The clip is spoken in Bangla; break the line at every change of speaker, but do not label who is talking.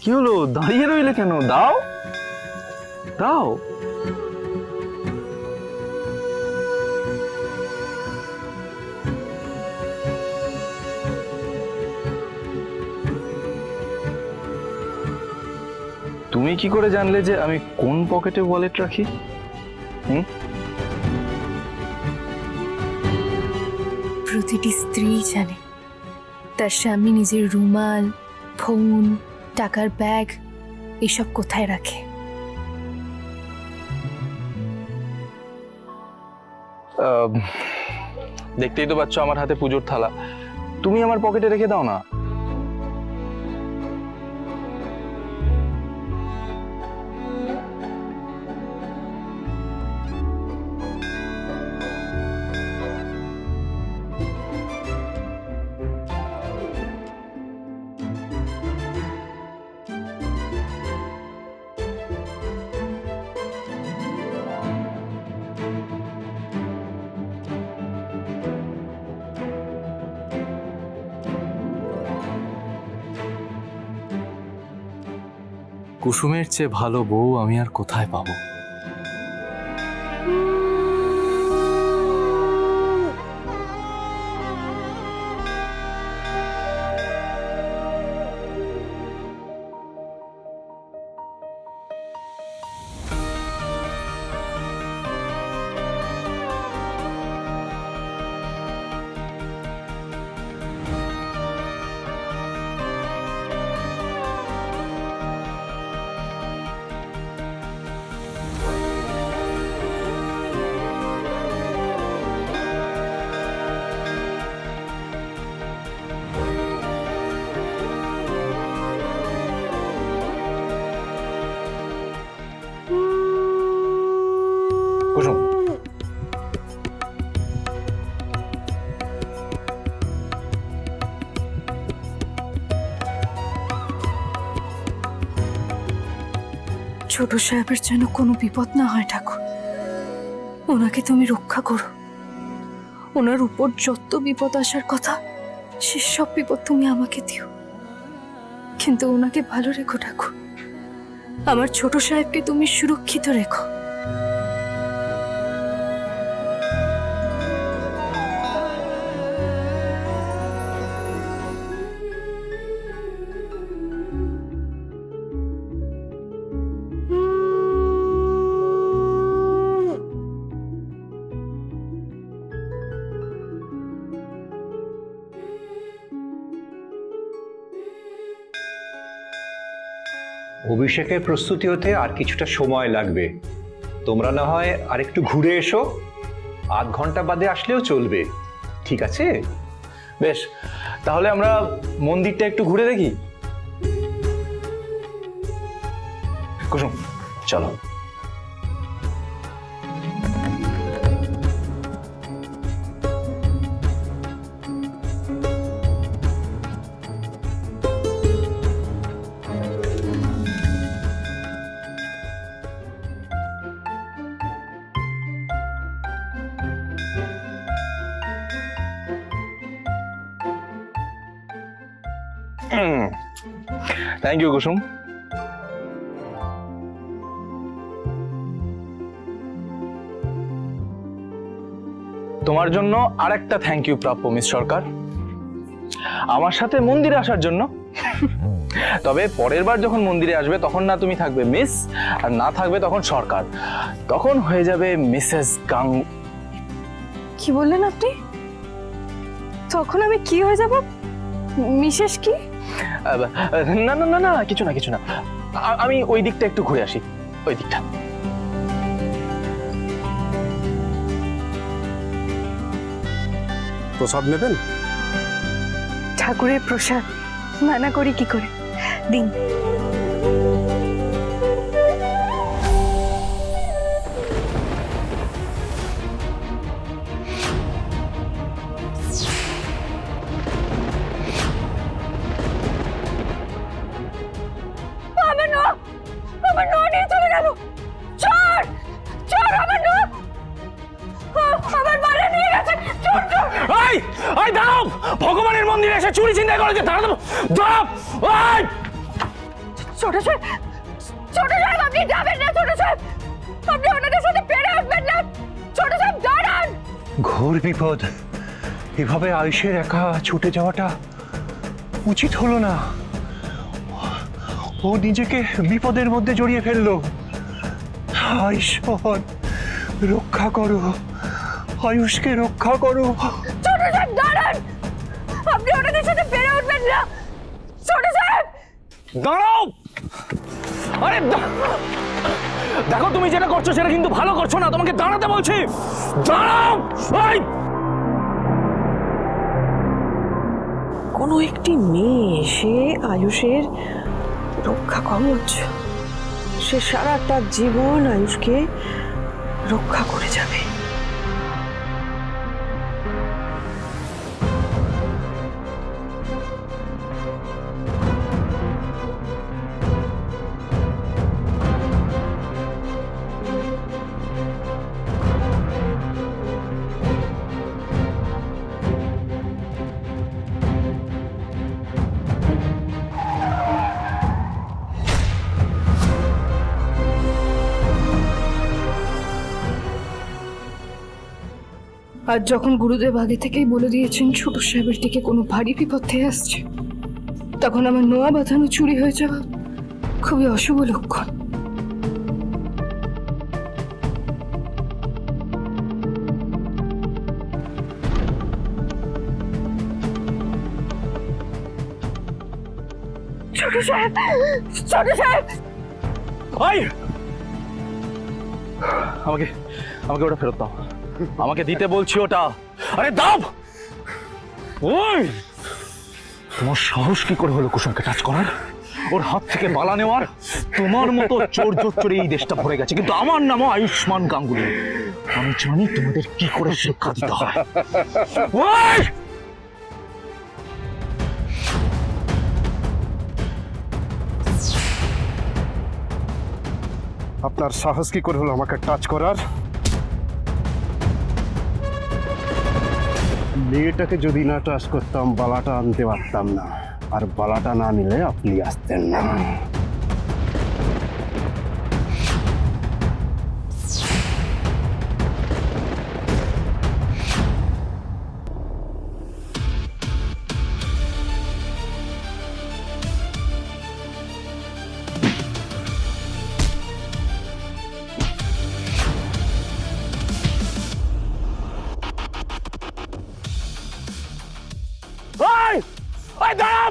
কি হলো, দাঁড়িয়ে রইলে কেন? দাও দাও। তুমি কি করে জানলে যে আমি কোন পকেটে ওয়ালেট রাখি?
প্রতিটি স্ত্রী জানে তার স্বামী নিজের রুমাল, ফোন, টাকার ব্যাগ এসব কোথায় রাখে।
দেখতেই তো পাচ্ছ আমার হাতে পুজোর থালা, তুমি আমার পকেটে রেখে দাও না। কুসুমের চেয়ে ভালো বউ আমি আর কোথায় পাবো? কুসুম,
ছোট সাহেবের যেন কোনো বিপদ না হয় ঠাকুর, ওনাকে তুমি রক্ষা করো। ওনার উপর যত বিপদ আসার কথা সেসব বিপদ তুমি আমাকে দিও, কিন্তু ওনাকে ভালো রেখো ঠাকুর। আমার ছোট সাহেবকে তুমি সুরক্ষিত রেখো।
অভিষেকের প্রস্তুতি হতে আর কিছুটা সময় লাগবে। তোমরা না হয় আর একটু ঘুরে এসো, আধ ঘন্টা বাদে আসলেও চলবে, ঠিক আছে?
বেশ, তাহলে আমরা মন্দিরটা একটু ঘুরে দেখি। কুসুম, চলো। থ্যাংক ইউ কুসুম। তোমার জন্য আরেকটা থ্যাংক ইউ প্রাপ্য মিস সরকার, আমার সাথে মন্দিরে আসার জন্য। তবে পরের বার যখন মন্দিরে আসবে তখন না তুমি থাকবে মিস, আর না থাকবে তখন সরকার, তখন হয়ে যাবে মিসেস গাঙ্গু।
কি বললেন আপনি? তখন আমি কি হয়ে যাব? মিসেস কি?
না না না না, কিছু না কিছু না, আমি ওই দিকটা একটু ঘুরে আসি, ওই দিকটা।
প্রসাদ নেবেন?
ঠাকুরের প্রসাদ মানা করি কি করে? দিন। আমার নিয়ে চলে গেল। চোর চোর, আমার আমার বাড়ি নিয়ে গেছে। চোর চোর।
এই দাঁড়াও, ভগবানের মন্দিরে এসে চুরি চিন্তা করেছে, দাঁড়াও দাঁড়াও।
ছোট সাহেব, ছোট সাহেব, আপনি যাবেন না। ছোট সাহেব, আপনি ওনাদের সাথে পেরে উঠবেন না। ছোট সাহেব, দাঁড়ান।
ঘোর বিপদ, এভাবে আয়ুষের একা ছুটে যাওয়াটা উচিত হলো না। ও নিজেকে বিপদের মধ্যে জড়িয়ে ফেললো। ঈশ্বর, রক্ষা করো, আয়ুষকে রক্ষা করো।
ছোট সাহেব, দাঁড়ান। আপনি ওনাদের সাথে পেরে উঠবেন না। ছোট সাহেব,
দাঁড়াও! আরে দেখো, তুমি যেটা করছো সেটা কিন্তু ভালো করছো না। তোমাকে দাঁড়াতে বলছি। দাঁড়াও! এই!
কোনো একটি মেয়ে সে আয়ুষের রক্ষা কবচ। সে সারাটা জীবন আয়ুষকে রক্ষা করে যাবে।
আর যখন গুরুদেব আগে থেকেই বলে দিয়েছেন ছোট সাহেবের দিকে কোনো ভারী বিপদ থেকে আসছে, তখন আমার নোয়া বাঁধানো চুরি হয়ে যাওয়া খুবই অশুভ লক্ষণ। ছোট সাহেব, ছোট সাহেব,
এই! আমাকে আমাকে ওটা ফেরত দাও। আমাকে দিতে বলছি ওটা। আরে দাও! ওই! তোমার সাহস কি করে হলো কুসুমকে টাচ করার, ওর হাত থেকে বালা নেওয়ার? তোমার মতো চোর চোরে এই দেশটা ভরে গেছে, কিন্তু আমার নামও আয়ুষ্মান গাঙ্গুলি। আমি জানি তোমাদের কি করে শিক্ষা দিতে হয়। ওই!
আপনার সাহস কি করে হলো আমাকে টাচ করার? মেয়েটাকে যদি না টাচ করতাম, বালাটা আনতে পারতাম না, আর বালাটা না নিলে আপনি আসতেন না।
ওই! ওই দাঁড়াও!